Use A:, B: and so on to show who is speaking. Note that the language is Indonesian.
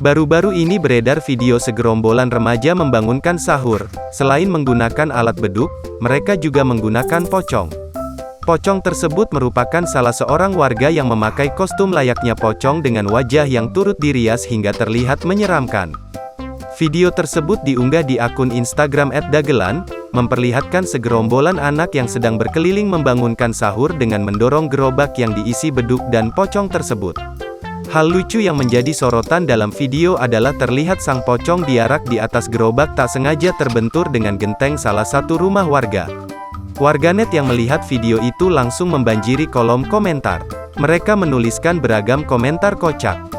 A: Baru-baru ini beredar video segerombolan remaja membangunkan sahur. Selain menggunakan alat beduk, mereka juga menggunakan pocong. Pocong tersebut merupakan salah seorang warga yang memakai kostum layaknya pocong dengan wajah yang turut dirias hingga terlihat menyeramkan. Video tersebut diunggah di akun Instagram @dagelan, memperlihatkan segerombolan anak yang sedang berkeliling membangunkan sahur dengan mendorong gerobak yang diisi beduk dan pocong tersebut. Hal lucu yang menjadi sorotan dalam video adalah terlihat sang pocong diarak di atas gerobak tak sengaja terbentur dengan genteng salah satu rumah warga. Warganet yang melihat video itu langsung membanjiri kolom komentar. Mereka menuliskan beragam komentar kocak.